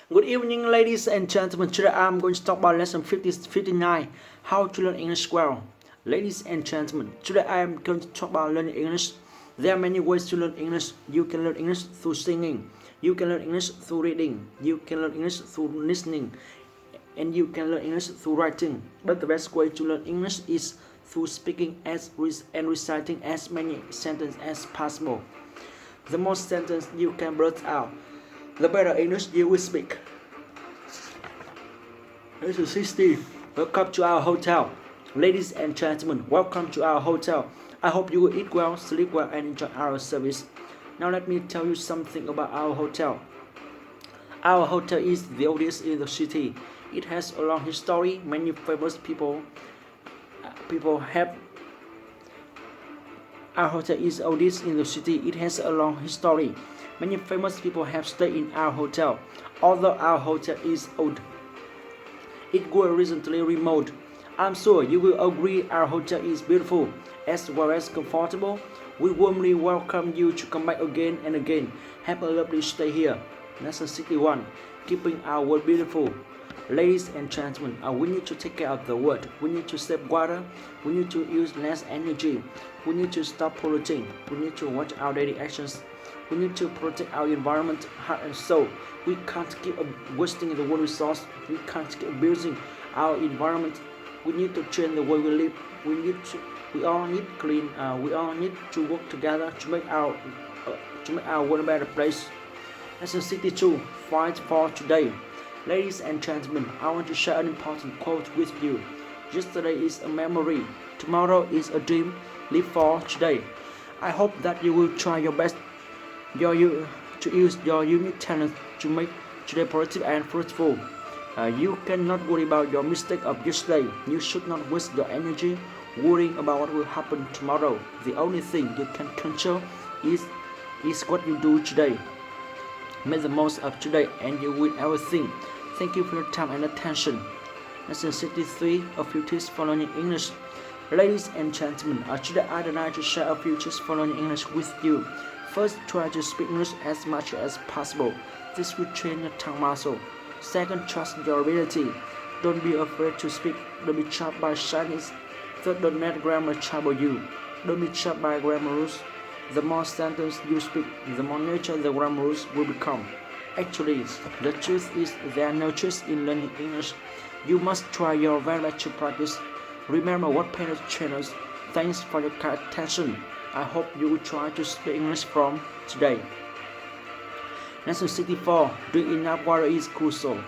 Good evening, ladies and gentlemen. Today I'm going to talk about lesson 59, how to learn English well. Ladies and gentlemen, today I am going to talk about learning English. There are many ways to learn English. You can learn English through singing. You can learn English through reading. You can learn English through listening. And you can learn English through writing. But the best way to learn English is through speaking and reciting as many sentences as possible. The more sentences you can blurt out, the better English you will speak. This is 60. Welcome to our hotel. Ladies and gentlemen, welcome to our hotel. I hope you will eat well, sleep well, and enjoy our service. Now let me tell you something about our hotel. Our hotel is the oldest in the city. It has a long history. Many famous people have. Our hotel is the oldest in the city. It has a long history. Many famous people have stayed in our hotel. Although our hotel is old, it was recently remodeled. I'm sure you will agree our hotel is beautiful as well as comfortable. We warmly welcome you to come back again and again. Have a lovely stay here. Lesson 61. Keeping our world beautiful. Ladies and gentlemen, we need to take care of the world. We need to save water. We need to use less energy. We need to stop polluting. We need to watch our daily actions. We need to protect our environment, heart and soul. We can't keep wasting the world resource. We can't keep abusing our environment. We need to change the way we live. We all need clean. We all need to work together to make our world a better place. Lesson 62. Fight for today. Ladies and gentlemen, I want to share an important quote with you. Yesterday is a memory. Tomorrow is a dream. Live for today. I hope that you will try your best to use your unique talent to make today productive and fruitful. You cannot worry about your mistake of yesterday. You should not waste your energy worrying about what will happen tomorrow. The only thing you can control is what you do today. Make the most of today and you win everything. Thank you for your time and attention. Lesson 63, a few tips for learning English. Ladies and gentlemen, today I'd like to share a few tips for learning English with you. First, try to speak English as much as possible. This will train your tongue muscle. Second, trust your ability. Don't be afraid to speak. Don't be trapped by shyness. Third, don't let grammar trouble you. Don't be trapped by grammar rules. The more sentences you speak, the more nature the grammar rules will become. Actually, the truth is there are no tricks in learning English. You must try your very best to practice. Remember what parents train us. Thanks for your kind attention. I hope you will try to speak English from today. Lesson 64. Drink enough water is crucial.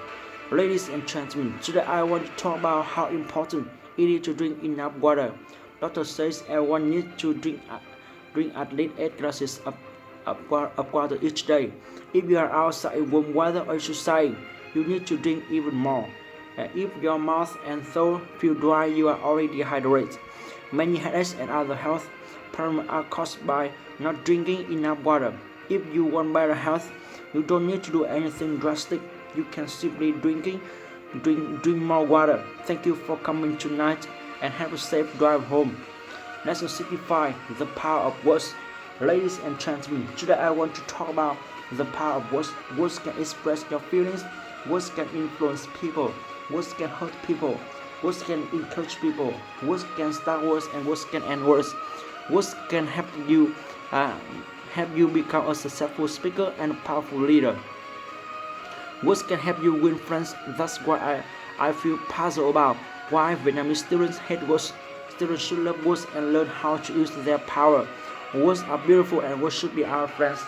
Ladies and gentlemen, today I want to talk about how important it is to drink enough water. Doctor says everyone needs to drink at least 8 glasses of water each day. If you are outside in warm weather or exercising, you need to drink even more. If your mouth and throat feel dry, you are already dehydrated. Many headaches and other health problems are caused by not drinking enough water. If you want better health, you don't need to do anything drastic. You can simply drink more water. Thank you for coming tonight and have a safe drive home. Lesson 65. The power of words. Ladies and gentlemen, today I want to talk about the power of words. Words can express your feelings. Words can influence people. Words can hurt people. Words can encourage people. Words can start words and words can end words. Words can help you become a successful speaker and a powerful leader. Words can help you win friends. That's why I feel puzzled about why Vietnamese students hate words. Students should love words and learn how to use their power. Words are beautiful and words should be our friends.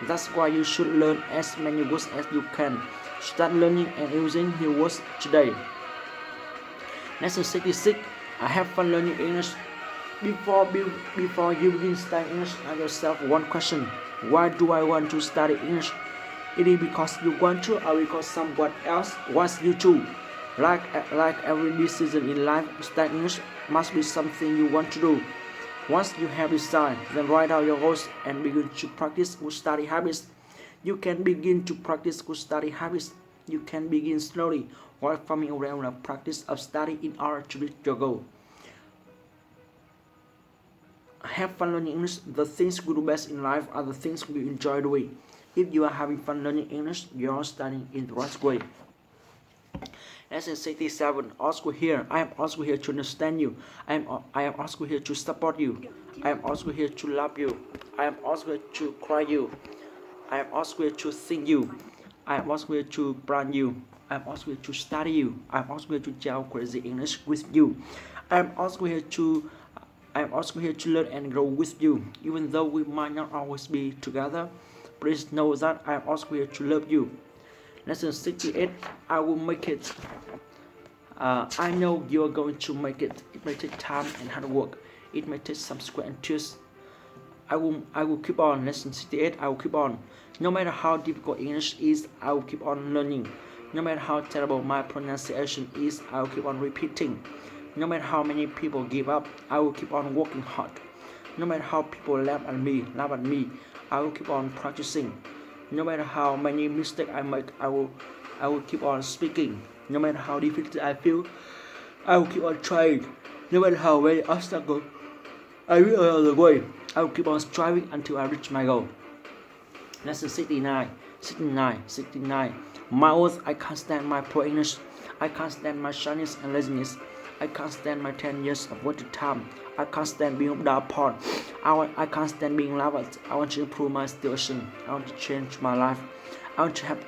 That's why you should learn as many words as you can. Start learning and using new words today. Lesson 66. I have fun learning English. Before you begin studying English, ask yourself one question. Why do I want to study English? It is because you want to or because someone else wants you to. Like every decision in life, studying English must be something you want to do. Once you have decided, then write out your goals and begin to practice good study habits. You can begin to practice good study habits. You can begin slowly while forming a regular practice of study in order to reach your goal. Have fun learning English. The things we do best in life are the things we enjoy doing. If you are having fun learning English, you are studying in the right way. Lesson 67. Also here. I am also here to understand you. I am also here to support you. I am also here to love you. I am also here to cry you. I am also here to sing you. I am also here to brand you. I am also here to study you. I am also here to tell crazy English with you. I am also here to learn and grow with you. Even though we might not always be together, please know that I am also here to love you. Lesson 68. I will make it. I know you are going to make it. It may take time and hard work. It may take some sweat and tears. I will keep on. Lesson 68. I will keep on. No matter how difficult English is, I will keep on learning. No matter how terrible my pronunciation is, I will keep on repeating. No matter how many people give up, I will keep on working hard. No matter how people laugh at me, I will keep on practicing. No matter how many mistakes I make, I will keep on speaking. No matter how difficult I feel, I will keep on trying. No matter how many obstacles I will along the way, I will keep on striving until I reach my goal. Lesson 69. My words, I can't stand my poor English. I can't stand my shyness and laziness. I can't stand my 10 years of wasted time. I can't stand being looked down upon. I can't stand being laughed at. I want to improve my situation. I want to change my life. I want to have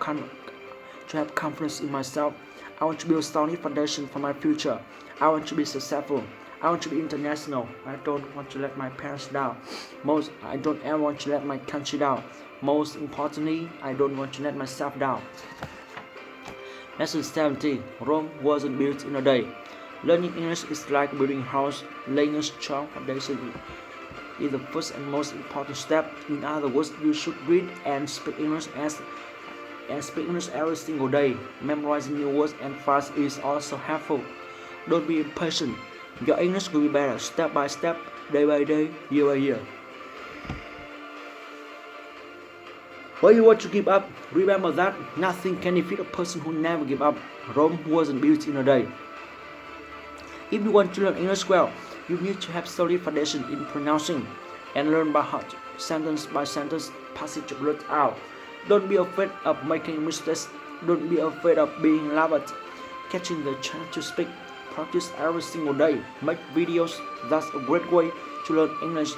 confidence in myself. I want to build a solid foundation for my future. I want to be successful. I want to be international. I don't want to let my parents down. I don't ever want to let my country down. Most importantly, I don't want to let myself down. Lesson 70. Rome wasn't built in a day. Learning English is like building a house. Laying a strong foundation is the first and most important step. In other words, you should read and speak English every single day. Memorizing new words and fast is also helpful. Don't be impatient. Your English will be better step by step, day by day, year by year. When you want to give up, remember that nothing can defeat a person who never give up. Rome wasn't built in a day. If you want to learn English well, you need to have solid foundation in pronouncing and learn by heart, sentence by sentence, passage word out. Don't be afraid of making mistakes. Don't be afraid of being laughed at. Catching the chance to speak. Practice every single day. Make videos. That's a great way to learn English.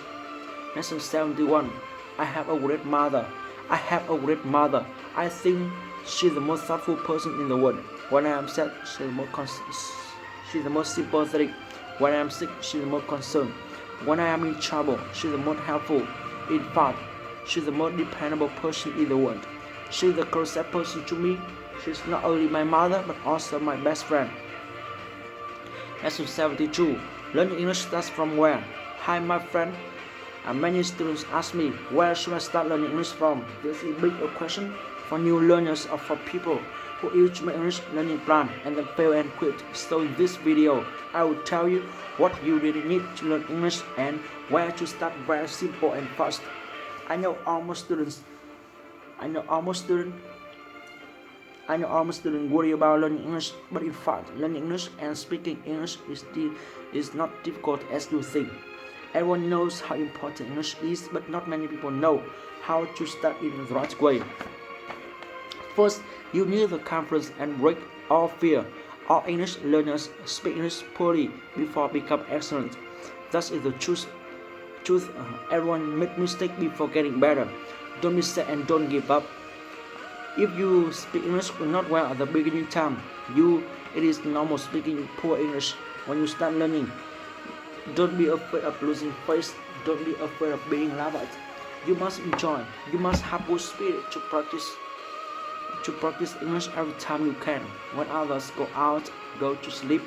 Lesson 71. I have a great mother. I think she's the most thoughtful person in the world. When I am sad, she's the most sympathetic. When I am sick, she's the most concerned. When I am in trouble, she's the most helpful. In fact, she's the most dependable person in the world. She's the closest person to me. She's not only my mother, but also my best friend. Lesson 72. Learning English starts from where? Hi, my friend. Many students ask me, where should I start learning English from? This is a big question for new learners or for people who use my English learning plan and then fail and quit. So in this video, I will tell you what you really need to learn English and where to start very simple and fast. I know almost students worry about learning English, but in fact, learning English and speaking English is not difficult as you think. Everyone knows how important English is, but not many people know how to start in the right way. First, you need the confidence and break all fear. All English learners speak English poorly before become excellent. That is the truth. Everyone make mistakes before getting better. Don't be sad and don't give up. If you speak English not well at the beginning time, it is normal speaking poor English when you start learning. Don't be afraid of losing face. Don't be afraid of being laughed at. You must enjoy. You must have good spirit to practice English every time you can. When others go out, go to sleep,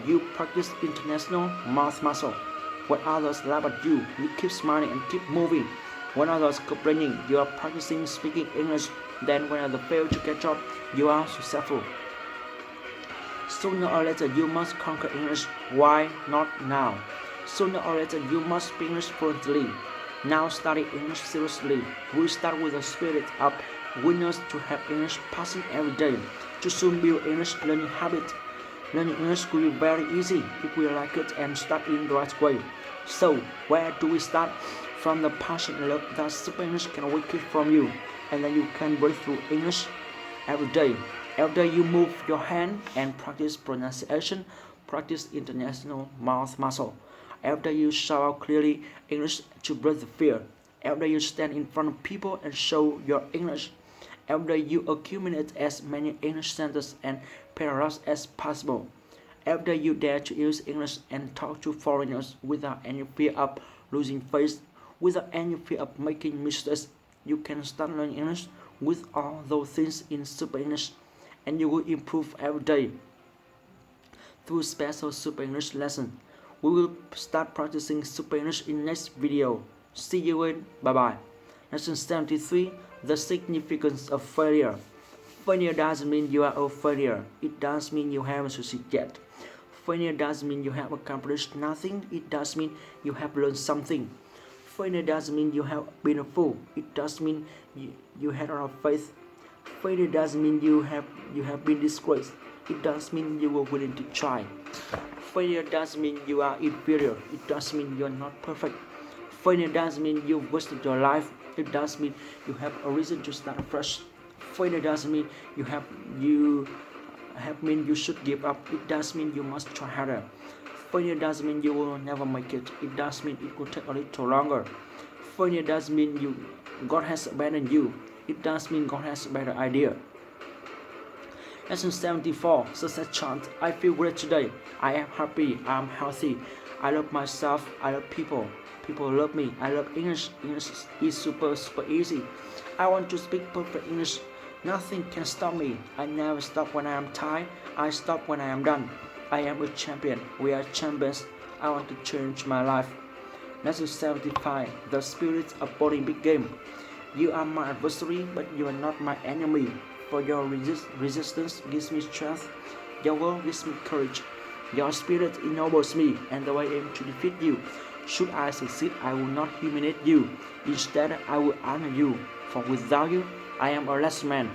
you practice international math muscle. When others laugh at you, you keep smiling and keep moving. When others complaining, you are practicing speaking English. Then when others fail to catch up, you are successful. Sooner or later, you must conquer English. Why not now? Sooner or later, you must speak English fluently. Now study English seriously. We start with a spirit of winners to have English passing every day. To soon build English learning habit. Learning English will be very easy if we like it and start in the right way. So, where do we start? From the passion and love that Super English can awaken from you. and then you can breathe through English every day. Every day you move your hand and practice pronunciation, practice international mouth muscle. Every day you shout out clearly English to break the fear. Every day you stand in front of people and show your English. Every day you accumulate as many English sentences and paragraphs as possible. Every day you dare to use English and talk to foreigners without any fear of losing face, without any fear of making mistakes. You can start learning English with all those things in Super English, and you will improve every day through special Super English lesson. We will start practicing Super English in next video. See you in. Bye bye. Lesson 73. The significance of failure. Failure doesn't mean you are a failure. It does mean you haven't succeeded yet. Failure doesn't mean you have accomplished nothing. It does mean you have learned something. Failure doesn't mean you have been a fool. It does mean you had a lot of faith. Failure doesn't mean you have been disgraced. It does mean you were willing to try. Failure doesn't mean you are inferior. It does mean you are not perfect. Failure doesn't mean you wasted your life. It does mean you have a reason to start fresh. Failure doesn't mean you should give up. It does mean you must try harder. Failure doesn't mean you will never make it. It does mean it will take a little longer. Failure doesn't mean God has abandoned you. It does mean God has a better idea. Lesson 74. Success chant. I feel great today. I am happy. I am healthy. I love myself. I love people. People love me. I love English. English is super easy. I want to speak perfect English. Nothing can stop me. I never stop when I am tired. I stop when I am done. I am a champion. We are champions. I want to change my life. Lesson 75. The spirit of Olympic game. You are my adversary, but you are not my enemy. For your resistance gives me strength. Your word gives me courage. Your spirit ennobles me, and though I aim to defeat you, should I succeed, I will not humiliate you. Instead, I will honor you. For without you, I am a less man.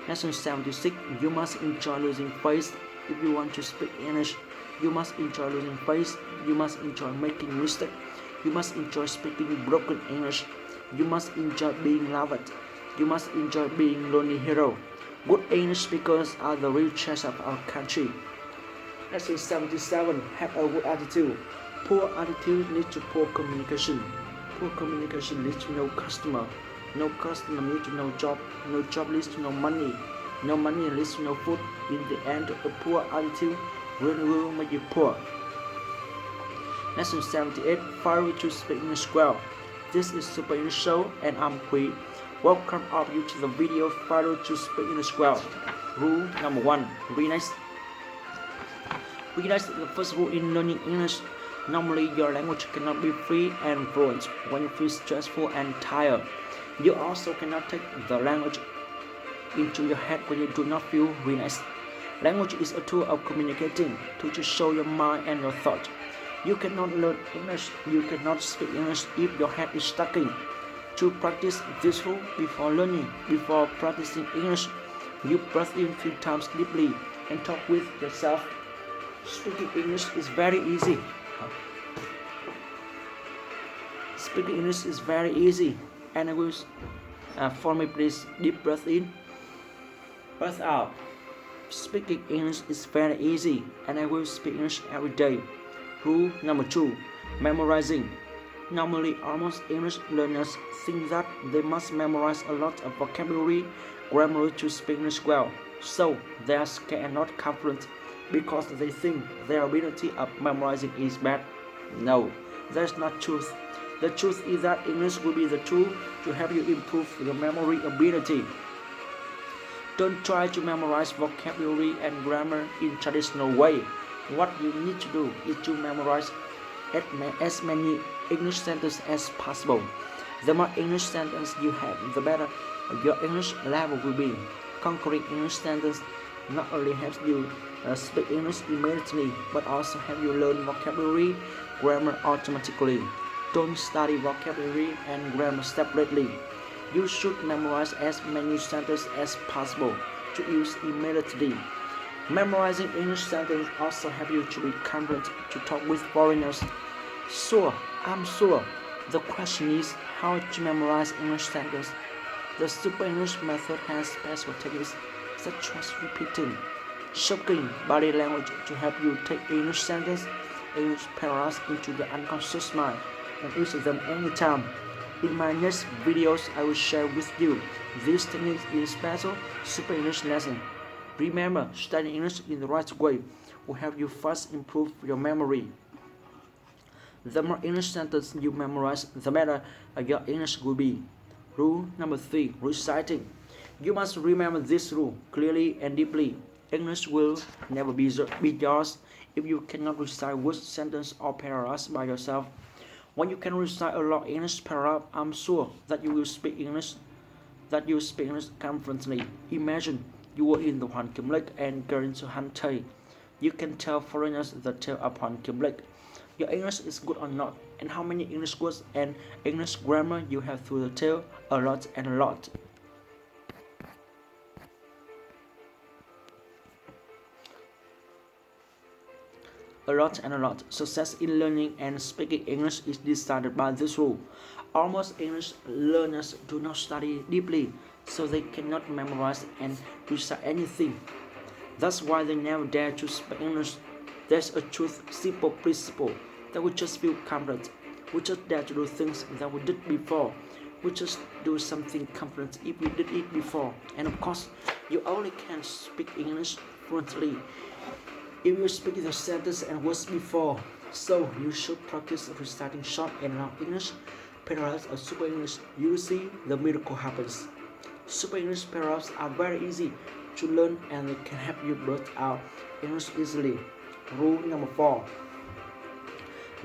Lesson 76. You must enjoy losing face. If you want to speak English, you must enjoy losing face. You must enjoy making mistakes. You must enjoy speaking broken English. You must enjoy being loved. You must enjoy being lonely hero. Good English speakers are the real treasure of our country. Lesson 77. Have a good attitude. Poor attitude leads to poor communication. Poor communication leads to no customer. No customer leads to no job. No job leads to no money. No money leads to no food. In the end, a poor attitude really will make you poor. Lesson 78. Follow to speak English well. This is Super English Show and I'm Quy. Welcome all of you to the video Follow to speak English well. Rule number 1. Relax. Relax is the first rule in learning English. Normally, your language cannot be free and fluent when you feel stressful and tired. You also cannot take the language into your head when you do not feel relaxed. Language is a tool of communicating, to show your mind and your thought. You cannot learn English, you cannot speak English if your head is stuck in. To practice this rule before practicing English, you breathe in a few times deeply and talk with yourself. Speaking English is very easy. Speaking English is very easy. And I will, for me please, deep breath in, breath out. Speaking English is very easy, and I will speak English every day. Rule number 2. Memorizing. Normally, almost English learners think that they must memorize a lot of vocabulary, grammar to speak English well. So, they are scared and not confident because they think their ability of memorizing is bad. No, that's not truth. The truth is that English will be the tool to help you improve your memory ability. Don't try to memorize vocabulary and grammar in traditional way. What you need to do is to memorize as many English sentences as possible. The more English sentences you have, the better your English level will be. Conquering English sentences not only helps you speak English immediately, but also help you learn vocabulary, grammar automatically. Don't study vocabulary and grammar separately. You should memorize as many sentences as possible to use immediately. Memorizing English sentences also help you to be confident to talk with foreigners. Sure, I'm sure. The question is how to memorize English sentences. The Super English method has special techniques such as repeating, shocking body language to help you take English sentences, English paragraphs into the unconscious mind and use them anytime. In my next videos, I will share with you these techniques in special Super English lesson. Remember, studying English in the right way will help you first improve your memory. The more English sentences you memorize, the better your English will be. Rule number 3, reciting. You must remember this rule clearly and deeply. English will never be yours if you cannot recite words, sentences, or paragraphs by yourself. When you can recite a long English paragraph, I'm sure that you will speak English confidently. Imagine you were in the Hoàng Kiếm Lake and going to Han Thầy. You can tell foreigners the tale of Hoàng Kiếm Lake. Your English is good or not, and how many English words and English grammar you have through the tale? A lot and a lot. A lot and a lot. Success in learning and speaking English is decided by this rule. Almost English learners do not study deeply, so they cannot memorize and recite anything. That's why they never dare to speak English. There's a simple principle that we just feel confident. We just dare to do things that we did before. We just do something confident if we did it before. And of course, you only can speak English fluently if you speak the sentence and words before. So you should practice reciting short and long English paragraphs or Super English. You will see the miracle happens. Super English paragraphs are very easy to learn and they can help you blurt out English easily. Rule number 4.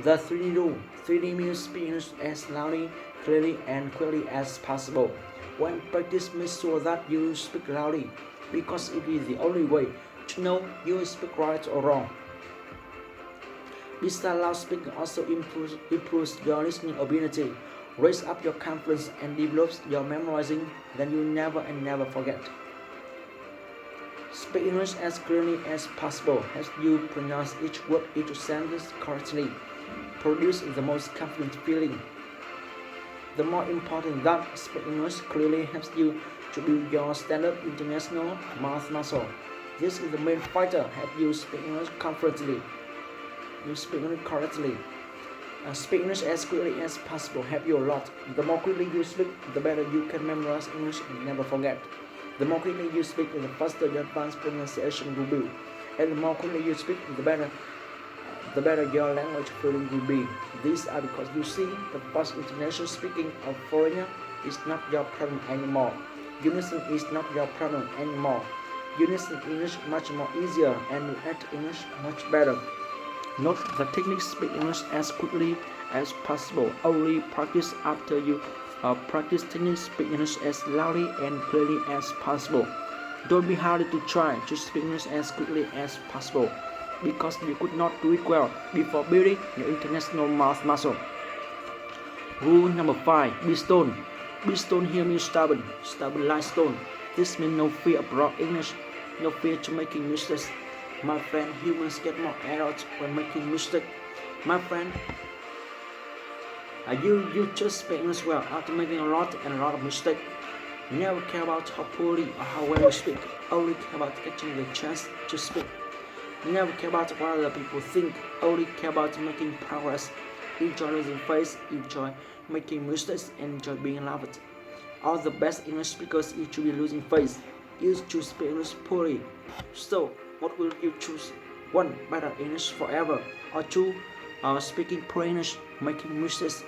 The 3D rule. 3D means speak English as loudly, clearly, and quickly as possible. When practice, make sure that you speak loudly, because it is the only way to know you will speak right or wrong. Besides, loud speaking also improves your listening ability, raise up your confidence, and develops your memorizing. Then you never forget. Speak English as clearly as possible helps you pronounce each word, each sentence correctly. Produce the most confident feeling. The more important that speak English clearly helps you to build your standard international mouth muscle. This is the main factor help you speak English confidently. You speak English correctly. Speak English as quickly as possible help you a lot. The more quickly you speak, the better you can memorize English and never forget. The more quickly you speak, the faster your advanced pronunciation will be. And the more quickly you speak, the better your language feeling will be. These are because you see, the fast international speaking of foreigner is not your problem anymore. Unison is not your problem anymore. Unison English much more easier and you act English much better. Note the technique speak English as quickly as possible. Only practice after you practice techniques speak English as loudly and clearly as possible. Don't be hard to try to speak English as quickly as possible, because you could not do it well before building your international mouth muscle. Rule number 5, be stone. Be stone here means stubborn like stone. This means no fear of raw English, no fear to making mistakes. My friend, humans get more errors when making mistakes. My friend, you just speak English well after making a lot of mistakes. Never care about how poorly or how well you speak. Only care about getting the chance to speak. Never care about what other people think. Only care about making progress. Enjoy losing face. Enjoy making mistakes and enjoy being loved. All the best English speakers used to be losing face. Used to speak English poorly. So, what will you choose? 1. Better English forever. Or 2. Speaking poor English, making mistakes,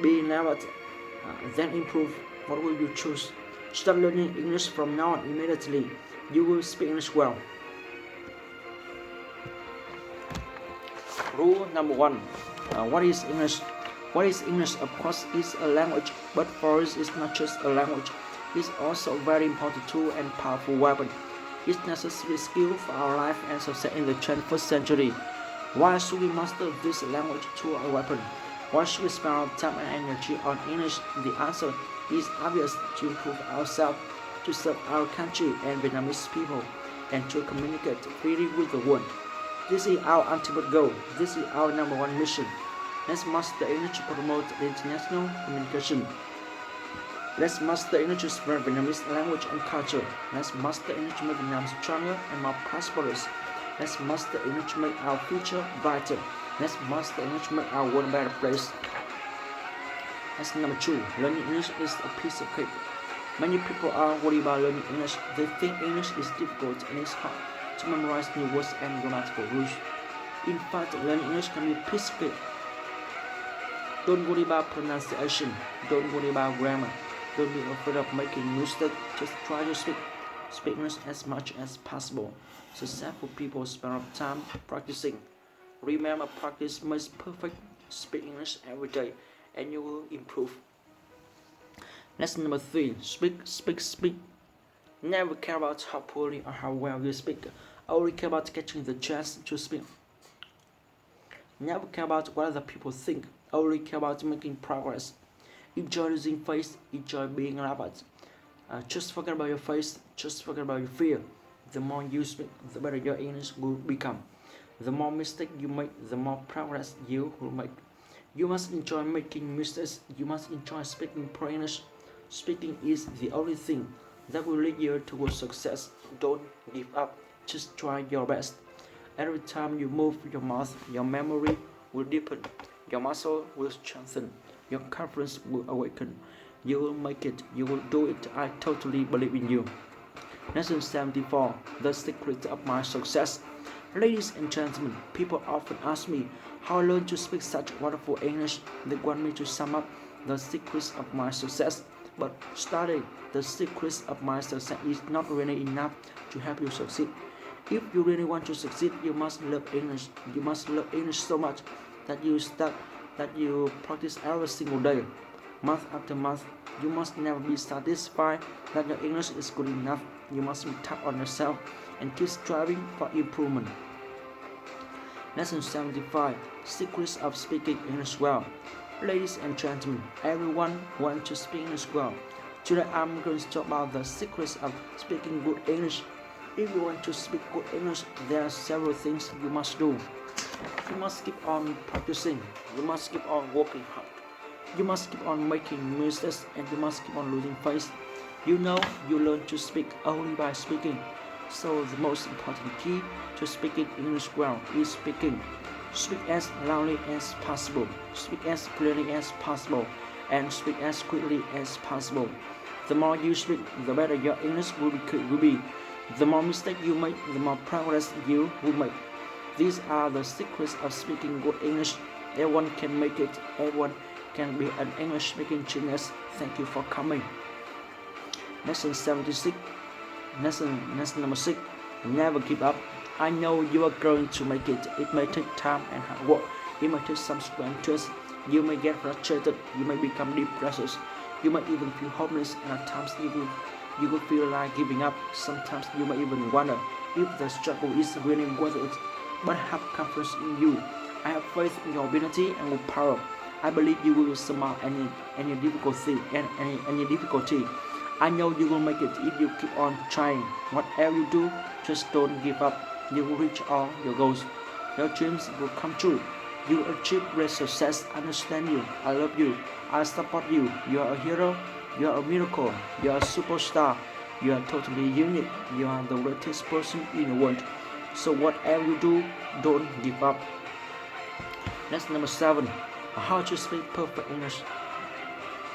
being loved, then improve. What will you choose? Start learning English from now on immediately. You will speak English well. Rule number 1. What is English? What is English? Of course, it's a language, but for us, it's not just a language. It's also a very important tool and powerful weapon. It's necessary skill for our life and success in the 21st century. Why should we master this language tool or weapon? Why should we spend our time and energy on English? The answer is obvious: to improve ourselves, to serve our country and Vietnamese people, and to communicate freely with the world. This is our ultimate goal. This is our number 1 mission. Let's master English to promote the international communication. Let's master English to spread Vietnamese language and culture. Let's master English to make Vietnam stronger and more prosperous. Let's master English to make our future brighter. Let's master English to make our world a better place. That's number 2. Learning English is a piece of cake. Many people are worried about learning English. They think English is difficult and it's hard to memorize new words and grammatical rules. In fact, learning English can be a piece of cake. Don't worry about pronunciation. Don't worry about grammar. Don't be afraid of making mistakes. Just try to speak English as much as possible. Successful people spend time practicing. Remember, practice makes perfect. Speak English every day and you will improve. Lesson number 3. Speak. Never care about how poorly or how well you speak. Only care about catching the chance to speak. Never care about what other people think. Only care about making progress. Enjoy losing face. Enjoy being laughed at. Just forget about your face. Just forget about your fear. The more you speak, the better your English will become. The more mistakes you make, the more progress you will make. You must enjoy making mistakes. You must enjoy speaking English. Speaking is the only thing that will lead you towards success. Don't give up. Just try your best. Every time you move your mouth, your memory will deepen. Your muscle will strengthen. Your confidence will awaken. You will make it. You will do it. I totally believe in you. Lesson 74. The secret of my success. Ladies and gentlemen, people often ask me how I learned to speak such wonderful English. They want me to sum up the secrets of my success. But studying the secrets of my success is not really enough to help you succeed. If you really want to succeed, you must love English. You must love English so much that you practice every single day, month after month. You must never be satisfied that your English is good enough. You must be tough on yourself and keep striving for improvement. Lesson 75. Secrets of speaking English well. Ladies and gentlemen, everyone wants to speak English well. Today I'm going to talk about the secrets of speaking good English. If you want to speak good English, there are several things you must do. You must keep on practicing. You must keep on working hard. You must keep on making mistakes and you must keep on losing face. You know, you learn to speak only by speaking. So the most important key to speaking English well is speaking. Speak as loudly as possible. Speak as clearly as possible. And speak as quickly as possible. The more you speak, the better your English will be. The more mistakes you make, the more progress you will make. These are the secrets of speaking good English. Everyone can make it. Everyone can be an English speaking genius. Thank you for coming. Lesson 76. Lesson number 6. Never give up. I know you are going to make it. It may take time and hard work. It may take some strength. You may get frustrated. You may become depressed. You may even feel hopeless, and at times you will feel like giving up. Sometimes you may even wonder if the struggle is really worth it. But I have confidence in you. I have faith in your ability and your power. I believe you will surmount any difficulty. I know you will make it if you keep on trying. Whatever you do, just don't give up. You will reach all your goals. Your dreams will come true. You will achieve great success. I understand you. I love you. I support you. You are a hero. You are a miracle. You are a superstar. You are totally unique. You are the greatest person in the world. So whatever you do, don't give up. Lesson number 7. How to speak perfect English.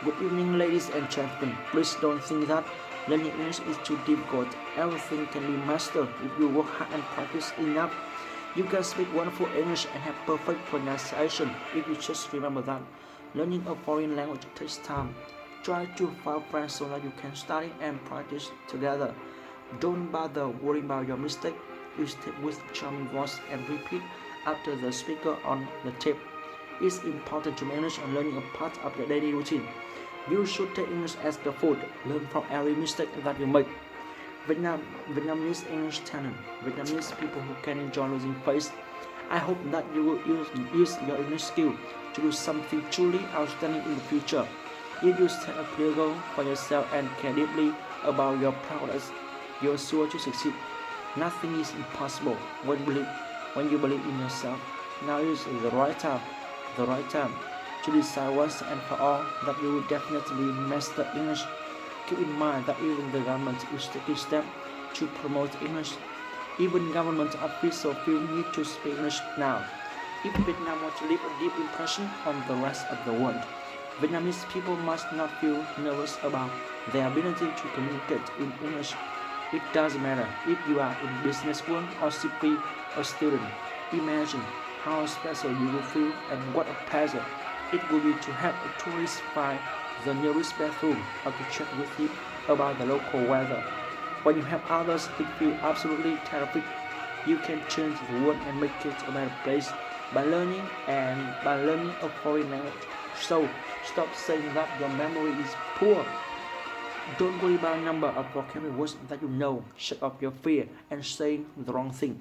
Good evening, ladies and gentlemen. Please don't think that learning English is too difficult. Everything can be mastered if you work hard and practice enough. You can speak wonderful English and have perfect pronunciation if you just remember that. Learning a foreign language takes time. Try to find friends so that you can study and practice together. Don't bother worrying about your mistake. You step with charming voice and repeat after the speaker on the tape. It's important to manage and learning a part of your daily routine. You should take English as the food. Learn from every mistake that you make. Vietnamese English talent. Vietnamese people who can enjoy losing face. I hope that you will use your English skill to do something truly outstanding in the future. If you set a clear goal for yourself and care deeply about your progress, you are sure to succeed. Nothing is impossible when you believe in yourself. Now is the right time. to decide once and for all that you will definitely master English. Keep in mind that even the government is taking steps to promote English. Even government officials feel need to speak English now. If Vietnam wants to leave a deep impression on the rest of the world, Vietnamese people must not feel nervous about their ability to communicate in English. It doesn't matter if you are in business world or simply a student. Imagine how special you will feel and what a pleasure it will be to have a tourist find the nearest bathroom or to chat with him about the local weather. When you help others, it feels absolutely terrific. You can change the world and make it a better place by learning a foreign language. So stop saying that your memory is poor. Don't worry about the number of vocabulary words that you know. Shut off your fear and saying the wrong thing.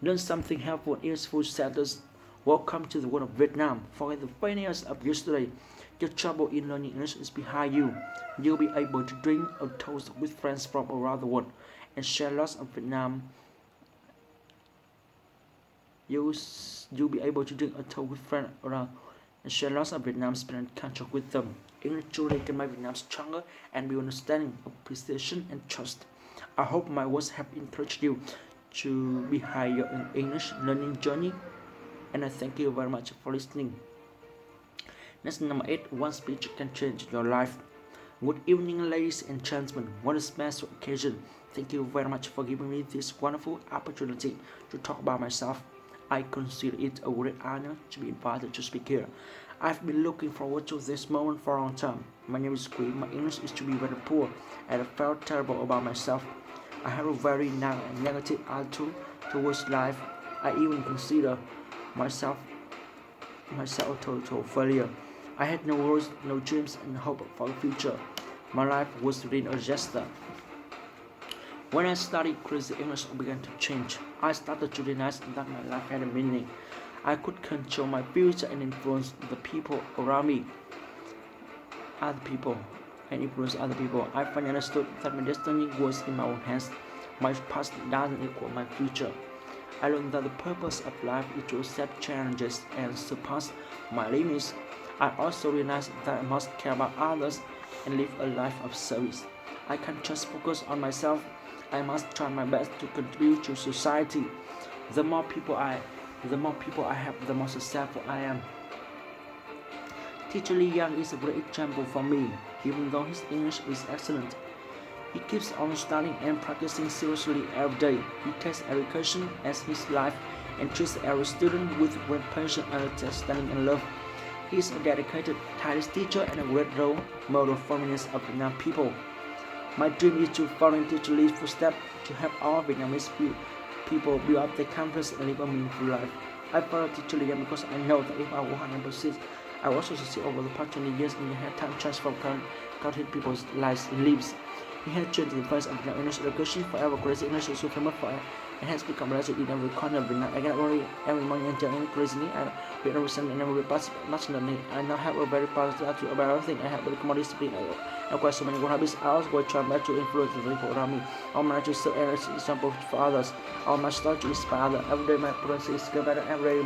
Learn something helpful and useful sentence. Welcome to the world of Vietnam. Forget the failures of yesterday. Your trouble in learning English is behind you. You'll be able to drink a toast with friends from around the world and share lots of Vietnam. You'll be able to drink a toast with friends around and share lots of Vietnam's spirit culture with them. English truly can make Vietnam stronger and build understanding, appreciation, and trust. I hope my words have encouraged you to be higher your English learning journey, and I thank you very much for listening. Next, number 8, one speech can change your life. Good evening, ladies and gentlemen. What a special occasion. Thank you very much for giving me this wonderful opportunity to talk about myself. I consider it a great honor to be invited to speak here. I've been looking forward to this moment for a long time. My name is Queen. My English is to be very poor, and I felt terrible about myself. I have a very negative attitude towards life. I even consider myself a total failure. I had no goals, no dreams, and hope for the future. My life was within a disaster. When I studied Crazy English, I began to change. I started to realize that my life had a meaning. I could control my future and influence the people around me. I finally understood that my destiny was in my own hands. My past doesn't equal my future. I learned that the purpose of life is to accept challenges and surpass my limits. I also realized that I must care about others and live a life of service. I can't just focus on myself. I must try my best to contribute to society. The more people I have, the more successful I am. Teacher Lee Young is a great example for me. Even though his English is excellent, he keeps on studying and practicing seriously every day. He takes education as his life and treats every student with great passion, understanding, and love. He is a dedicated, tireless teacher and a great role model for millions of Vietnam people. My dream is to follow in Teacher Lee's footsteps to help all Vietnamese people build up their confidence and live a meaningful life. I follow Teacher Lee because I know that if I work hard and persist, I will also succeed over the past 20 years in the time transform countless people's lives and lives. He has changed the face of Vietnam English education forever. Crazy English is so famous for and has become a legend in every corner of Vietnam. I get only every morning and journey crazily. I read every Sunday and never repass much learning. I now have a very positive attitude about everything. I have very common discipline. I acquire so many good habits. I also try to influence the people around me. I want to serve as an example for others. I want start to inspire others. Every day my progress is getting better. Every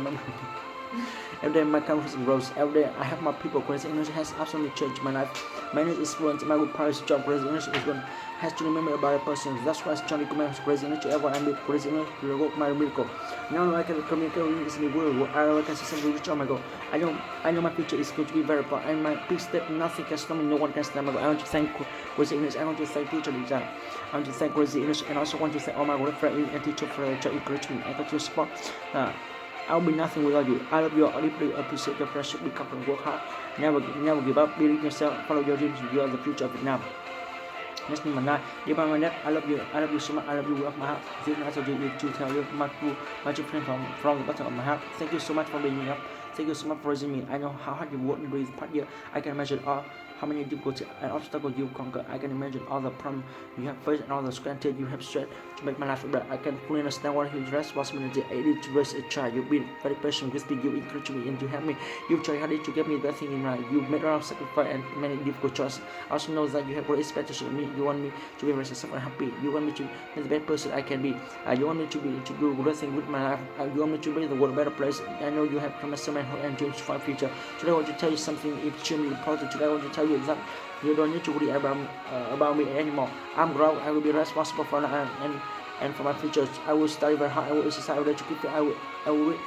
day my confidence grows. Every day I have more people. Crazy English has absolutely changed my life. My English is fluent. My good Paris job. Crazy English is one has to remember about a person. That's why I strongly recommend Crazy English to everyone. I meet Crazy English will work my miracle. Now I can communicate with the world. I can successfully reach my goal. I know my future is going to be very bright. And my big step, nothing can stop me. No one can stop me. I want to thank Crazy English. I want to thank Teacher Lee. I want to thank Crazy English, and also want to thank all my good friends and teachers for their encouragement and your support. I'll be nothing without you. I love you. I deeply appreciate your friendship. Be confident, work hard. Never give up. Believe in yourself. Follow your dreams. You are the future of Vietnam. Next number 9. Dear my dad, I love you. I love you so much. I love you with my heart. This is also to tell you my friend from the bottom of my heart. Thank you so much for being up. Thank you so much for raising me. I know how hard you work during the past year. I can imagine how many difficulties and obstacles you conquer. I can imagine all the problems you have faced and all the granted you have stressed to make my life better. I can fully understand what huge responsibility it is to raise a child. You've been very patient with me, you encourage me and you help me. You've tried hard to get me the thing in life. You've made a lot of sacrifice and many difficult choices. I also know that you have great expectations of me. You want me to be very successful and happy. You want me to be the best person I can be. You want me to do good things with my life. You want me to make the world a better place. I know you have promised so many hope and dreams for my future. Today I want to tell you something extremely important. Today I want to tell you that you don't need to worry about me anymore. I'm grown. I will be responsible for now and for my future. I will study very hard. I will exercise every day to keep fit. I will read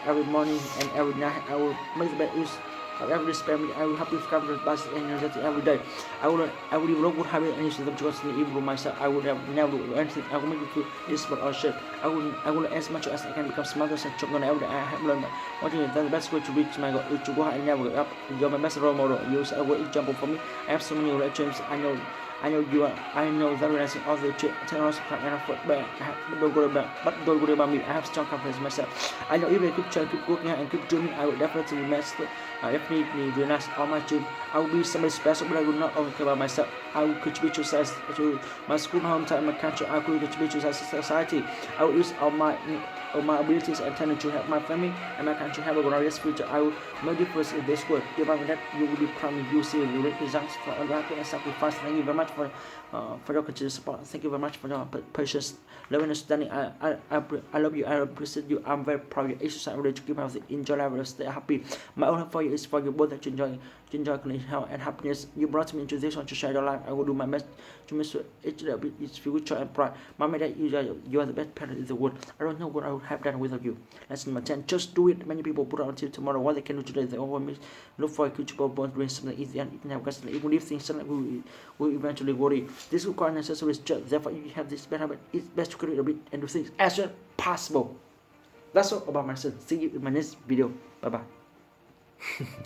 every morning and every night. I will make the best use of every spare minute. I will help you discover the best and energy every day. I will develop good habits and use them to constantly improve myself. I will never do anything. I will make you feel desperate or shit. I will as much as I can become smarter and stronger every day. I have learned one thing that the best way to reach my goal is to go ahead and never give up. You're my best role model. You're a great example for me. I have so many great dreams. I know you are. I know that realizing all the technology and effort, but don't worry about me. I have strong confidence in myself. I know if I keep trying, keep working and keep dreaming, I will definitely master. I definitely realize all my dreams. I will be somebody special, but I will not only care about myself. I will contribute to my school, my hometown, my country. I will contribute to society. I will use all my abilities and talent to help my family and my country have a glorious future. I will make a difference in this world. Give up that you will be proud of you see the results for all that and sacrifice. Thank you very much for your continued support. Thank you very much for your patience, love and understanding. I love you. I appreciate you. I'm very proud of you. Exercise every day to keep healthy, enjoy life, stay happy. My only for you is for you both to enjoy clean health and happiness. You brought me into this one to share your life. I will do my best to make sure each day is future and pride. Mama, that you are the best parent in the world. I don't know what I would have done without you. Lesson number 10. Just do it. Many people put out until tomorrow. What they can do today, they always look for a future born doing something easy and even if things will eventually worry. This requires necessary strength. Therefore, if you have this bad habit, it's best to create a bit and do things as soon as possible. That's all about myself. See you in my next video. Bye bye.